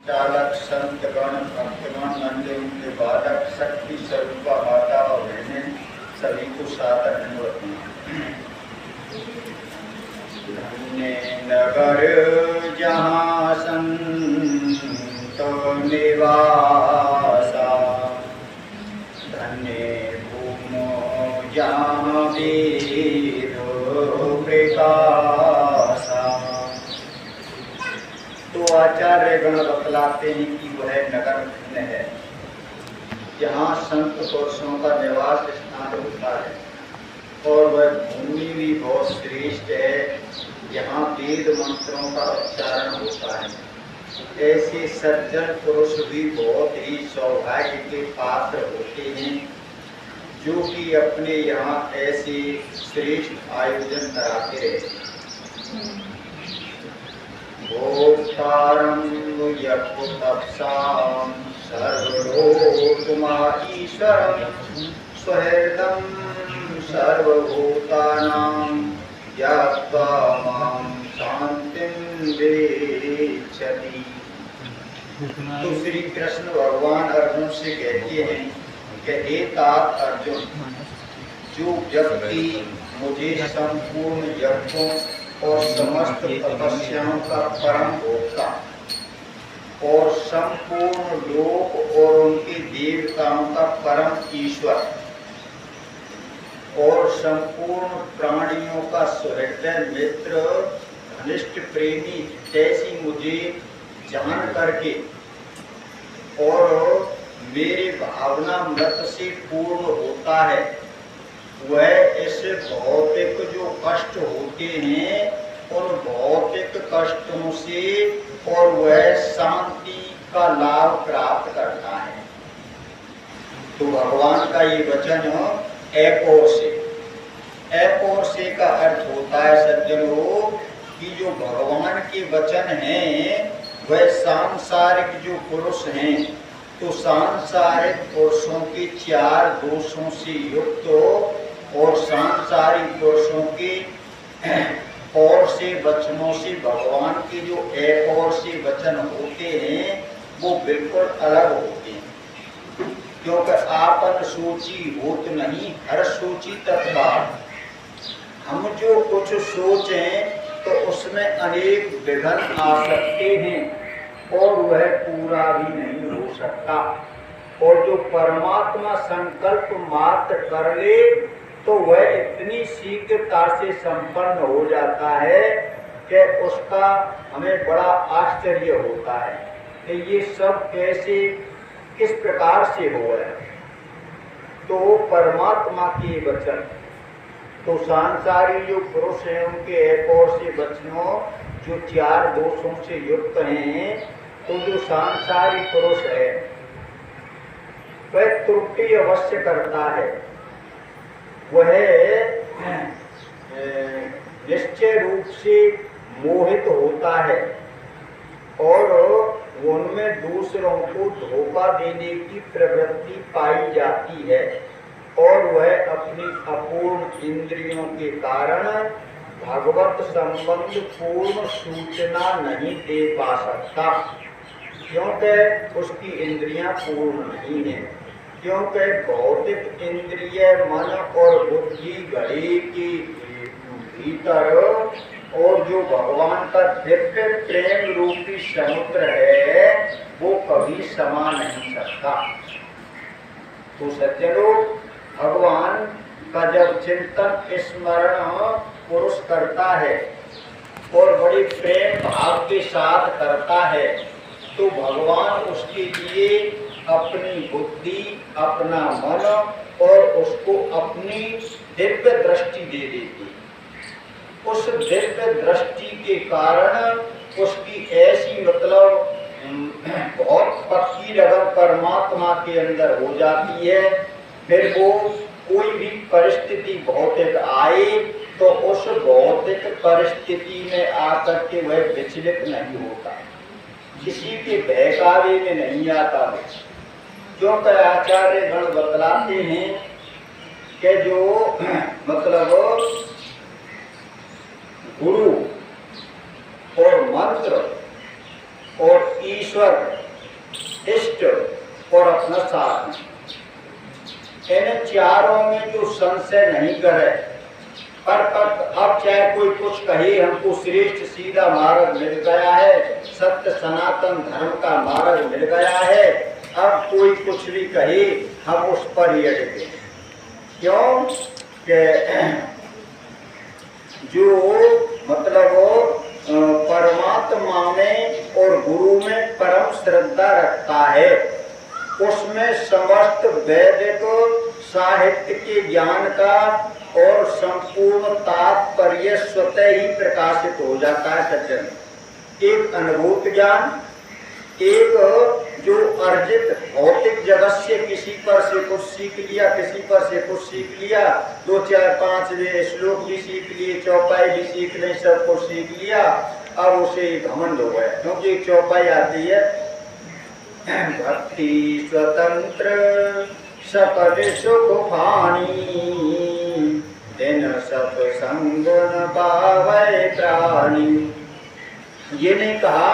चालक संत गण भक्तगण नंदे उनके बालक शक्ति स्वरूप माता और बहनें सभी को सादर होती हैं। धन्य नगर जहाँ संत निवासा, धन्य भूमि जहाँ वेद प्रकाशा। तो आचार्य गण बतलाते हैं कि वह नगर धन्य है जहाँ संत पुरुषों का निवास स्थान होता है, और वह भूमि भी बहुत श्रेष्ठ है यहाँ वेद मंत्रों का उच्चारण होता है। ऐसे सज्जन पुरुष भी बहुत ही सौभाग्य के पात्र होते हैं जो कि अपने यहाँ ऐसे श्रेष्ठ आयोजन कराते रहते हैं। भोक्तारं यत्पुतप्सां सर्वलोकमाईश्वरं स्वहृदं सर्वभूतानां ज्ञात्वा मां शान्तिं देच्छति। तो श्री कृष्ण भगवान अर्जुन से कहते हैं कि हे तात अर्जुन, जो व्यक्ति मुझे संपूर्ण यज्ञों और समस्त तपस्याओं का परम भोक्ता और संपूर्ण लोक और उनके देवताओं का परम ईश्वर और संपूर्ण प्राणियों का सुहृदय मित्र घनिष्ठ प्रेमी जैसी मुझे जान करके और मेरी भावना मृत से पूर्ण होता है, वह इस भौतिक जो कष्ट होते हैं उन भौतिक कष्टों से और वह शांति का लाभ प्राप्त करता है। तो भगवान का ये वचन एक और से का अर्थ होता है सज्जनों कि जो भगवान के वचन हैं वह सांसारिक जो पुरुष हैं, तो सांसारिक पुरुषों के 4 दोषों से युक्त और सांसारिक पुरुषों के और से वचनों से भगवान के जो एक और से वचन होते हैं वो बिल्कुल अलग होते हैं। क्योंकि आपन सोची होत नहीं हर सोची तत्काल। हम जो कुछ सोचें तो उसमें अनेक विघ्न आ सकते हैं और वह पूरा भी नहीं हो सकता, और जो परमात्मा संकल्प मात्र कर ले तो वह इतनी शीघ्रता से संपन्न हो जाता है कि उसका हमें बड़ा आश्चर्य होता है कि ये सब कैसे किस प्रकार से हो है। तो परमात्मा के वचन तो सांसारिक जो पुरुष हैं उनके एक और से वचनों जो 4 दोषों से युक्त हैं, तो जो सांसारिक पुरुष है वह त्रुटि अवश्य करता है, वह निश्चय रूप से मोहित होता है और उनमें दूसरों को धोखा देने की प्रवृत्ति पाई जाती है, और वह अपनी अपूर्ण इंद्रियों के कारण भगवत संबंध पूर्ण सूचना नहीं दे पा सकता, क्योंकि उसकी इंद्रियां पूर्ण नहीं है। क्योंकि भौतिक इंद्रिय मन और बुद्धि घड़ी के भीतर और जो भगवान का दिव्य प्रेम रूपी समुद्र है वो कभी समा नहीं सकता। तो सज्जनों, भगवान का जब चिंतन स्मरण पुरुष करता है और बड़े प्रेम भाव के साथ करता है, तो भगवान उसके लिए अपनी बुद्धि, अपना मन और उसको अपनी दिव्य दृष्टि दे देती। उस दिव्य दृष्टि के कारण उसकी ऐसी मतलब बहुत पक्की लगन परमात्मा के अंदर हो जाती है। फिर वो कोई भी परिस्थिति भौतिक आए तो उस भौतिक परिस्थिति में आकर के वह विचलित नहीं होता, किसी के बहकावे में नहीं आता। क्योंकि आचार्य गण बतलाते हैं कि जो मतलब गुरु और मंत्र और ईश्वर, इष्ट और अपना साधन, इन चारों में जो संशय नहीं करे, पर अब चाहे कोई कुछ कहे, हमको श्रेष्ठ सीधा मार्ग मिल गया है, सत्य सनातन धर्म का मार्ग मिल गया है, अब कोई कुछ भी कहे हम उस पर ही अड़े। क्यों कि जो मतलब परमात्मा में और गुरु में परम श्रद्धा रखता है, उसमें समस्त वैदिक साहित्य के ज्ञान का और संपूर्ण तात्पर्य स्वतः ही प्रकाशित हो जाता है। सज्जन, एक अनुभूत ज्ञान, एक जो अर्जित भौतिक जगत से किसी पर से कुछ सीख लिया, किसी पर से कुछ सीख लिया, 2 4 5 श्लोक भी सीख लिए, चौपाई भी सीख ली, सब कुछ सीख लिया, अब उसे घमंड हो गया। क्योंकि एक चौपाई आती है, भक्ति स्वतंत्र सकल सुख फानी, दिन सत्संग न पावै प्राणी। ये नहीं कहा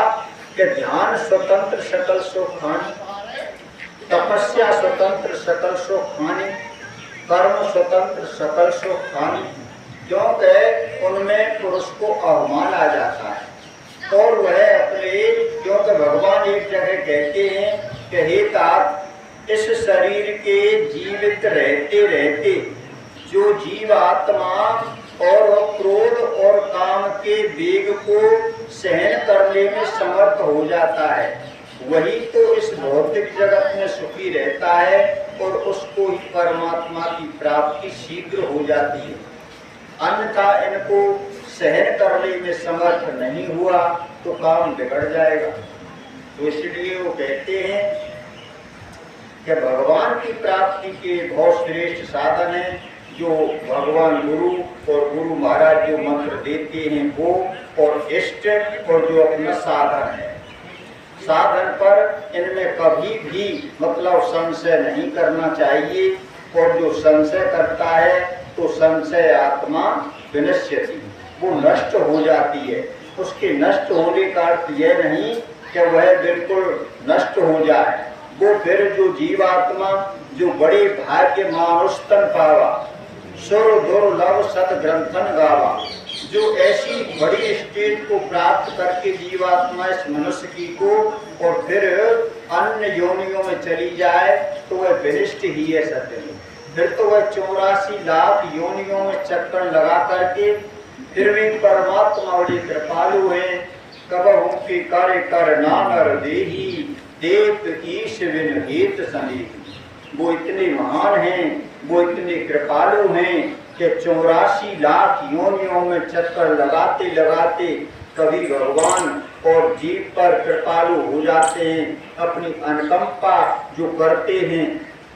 कि ध्यान स्वतंत्र सकल सुख हानि, तपस्या स्वतंत्र सकल सुख हानि, कर्म स्वतंत्र सकल सुख हानि, क्योंकि उनमें पुरुष को अवमान आ जाता है और वह अपने, क्योंकि भगवान एक जगह कहते हैं कि हे तात, इस शरीर के जीवित रहते रहते जो जीव आत्मा और क्रोध और काम के वेग को सहन करने में समर्थ हो जाता है, वही तो इस भौतिक जगत में सुखी रहता है और उसको ही परमात्मा की प्राप्ति शीघ्र हो जाती है। अन्यथा इनको सहन करने में समर्थ नहीं हुआ तो काम बिगड़ जाएगा। तो इसलिए वो कहते हैं कि भगवान की प्राप्ति के बहुत श्रेष्ठ साधन है जो भगवान गुरु और गुरु महाराज जो मंत्र देते हैं वो, और इष्ट और जो अपना साधन है। साधन पर इनमें कभी भी मतलब संशय नहीं करना चाहिए, और जो संशय करता है तो संशय आत्मा विनश्यति, वो नष्ट हो जाती है। उसके नष्ट होने का अर्थ यह नहीं कि वह बिल्कुल नष्ट हो जाए, वो फिर जो जीवात्मा जो बड़े भाग्य मानुस्तन पावा, सुर दुर्लभ सत ग्रंथन गावा, जो ऐसी बड़ी स्टेज को प्राप्त करके जीवात्मा इस मनुष्य की को और फिर अन्य योनियों में चली जाए तो वह विनिष्ट ही है। सत्य में फिर तो वह 84 लाख योनियों में चक्कर लगा करके फिर भी परमात्मा बड़ी कृपालु है। कबहु की कार्य कर नानर देही, देव ईश विन हेत सनेही। वो इतने महान हैं, वो इतने कृपालु हैं कि 84 लाख योनियों में चक्कर लगाते लगाते कभी भगवान और जीव पर कृपालु हो जाते हैं, अपनी अनुकंपा जो करते हैं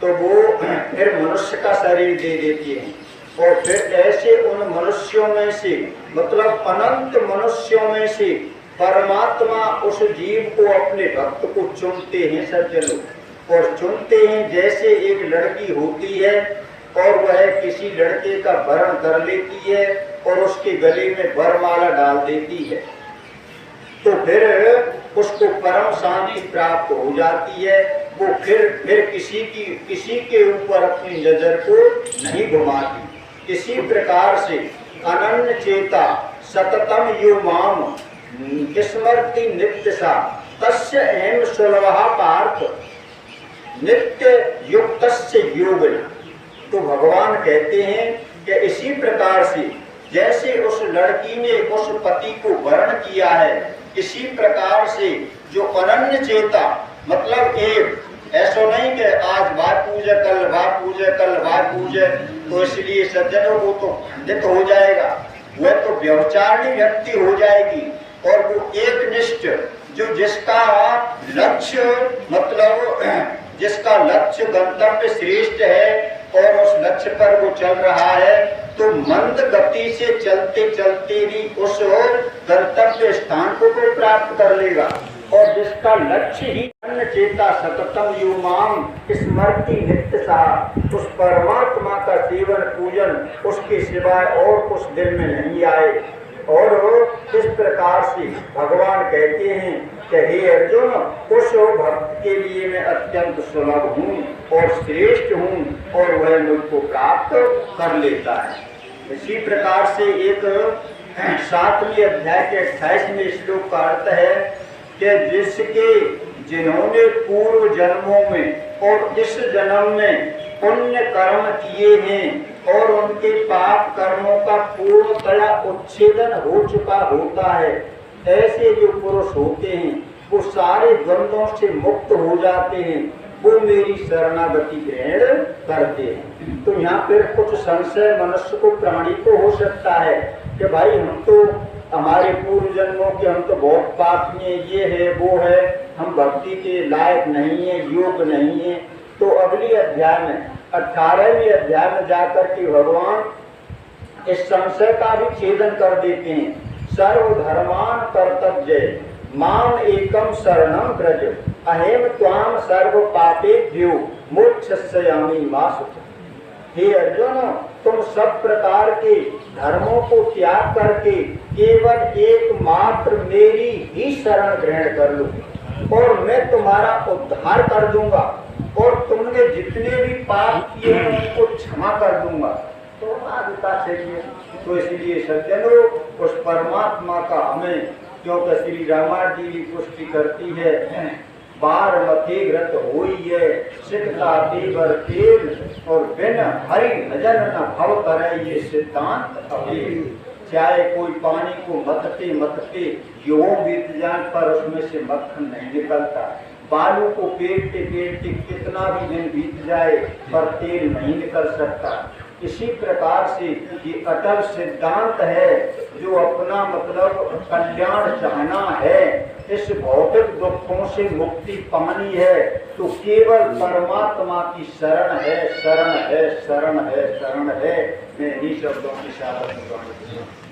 तो वो फिर मनुष्य का शरीर दे देते हैं। और फिर ऐसे उन मनुष्यों में से मतलब अनंत मनुष्यों में से परमात्मा उस जीव को अपने भक्त को चुनते हैं सज्जनों, और चुनते हैं जैसे एक लड़की होती है और वह किसी लड़के का वरण कर लेती है और उसके गले में वरमाला डाल देती है तो फिर उसको परम शांति प्राप्त हो जाती है। वो फिर किसी के ऊपर अपनी नजर को नहीं घुमाती। इसी प्रकार से अनन्य चेता सततम यो माम स्मृति नित्य सा तस्य एम सुलभा पार्थ नित्य युक्तस्य योग। तो भगवान कहते हैं कि इसी प्रकार से जैसे उस लड़की ने उस पति को वरण किया है, इसी प्रकार से जो अनन्य चेता मतलब एक ऐसा नहीं कि आज भाई पूजा कल भाई पूजा कल भाई पूजा, तो इसलिए सज्जनों वो तो खंडित हो जाएगा, वह तो व्यवचारणी व्यक्ति हो जाएगी। और वो एक निष्ठ जो जिसका लक्ष्य मतलब जिसका लक्ष्य गंतव्य श्रेष्ठ है और उस लक्ष्य पर वो चल रहा है तो मंद गति से चलते चलते भी उस गंतव्य स्थान को प्राप्त कर लेगा। और जिसका लक्ष्य ही अन्न चेता सततम युमाम स्मृति नित्य सा, उस परमात्मा का सेवन पूजन उसके सिवाय और कुछ दिल में नहीं आए और इस प्रकार से भगवान कहते हैं कि हे अर्जुन, उस भक्त के लिए मैं अत्यंत सुलभ हूँ और श्रेष्ठ हूँ और वह मुझको प्राप्त कर लेता है। इसी प्रकार से एक 7वें अध्याय के 28वें श्लोक का अर्थ है कि जिन्होंने पूर्व जन्मों में और इस जन्म में पुण्य कर्म किए हैं और उनके पाप कर्मों का पूर्णतया उच्छेदन हो चुका होता है, ऐसे जो पुरुष होते हैं वो सारे द्वंद्वों से मुक्त हो जाते हैं, वो मेरी शरणागति ग्रहण करते हैं। तो यहाँ पर कुछ संशय मनुष्य को, प्राणी को हो सकता है कि भाई हम तो हमारे पूर्व जन्मों के हम तो बहुत पापी हैं, ये है वो है, हम भक्ति के लायक नहीं है, योग नहीं है। तो अगली अध्याय में 18वें अध्याय में जाकर के भगवान इस संशय का भी छेदन कर देते हैं। सर्वधर्मान कर्तव्य माम एकम शरणम व्रज अहेम त्वाम सर्व पापेभ्यो मोक्षयिष्यामि मा शुचः। हे अर्जुन, तुम सब प्रकार के धर्मों को त्याग करके केवल एकमात्र मेरी ही शरण ग्रहण कर लो और मैं तुम्हारा उद्धार कर दूंगा और तुमने जितने भी पाप किए हैं उनको क्षमा कर दूंगा। तो आदिता चाहिए। तो इसलिए सज्जनों, उस परमात्मा का हमें, क्योंकि श्री रामायण जी की पुष्टि करती है, बार मथे व्रत होई है सिकता तेवर तेल और बिन हरि भजन न भव करे, ये सिद्धांत अभी। चाहे कोई पानी को मथते मथते यूं बीत जाए पर उसमें से मक्खन नहीं निकलता, बालू को पेटते पेटते कितना भी दिन बीत जाए पर तेल नहीं निकल सकता। इसी प्रकार से ये अटल सिद्धांत है, जो अपना मतलब कल्याण चाहना है, इस भौतिक दुखों से मुक्ति पानी है, तो केवल परमात्मा की शरण है, शरण है, शरण है, शरण है। मैं इन्हीं शब्दों के साथ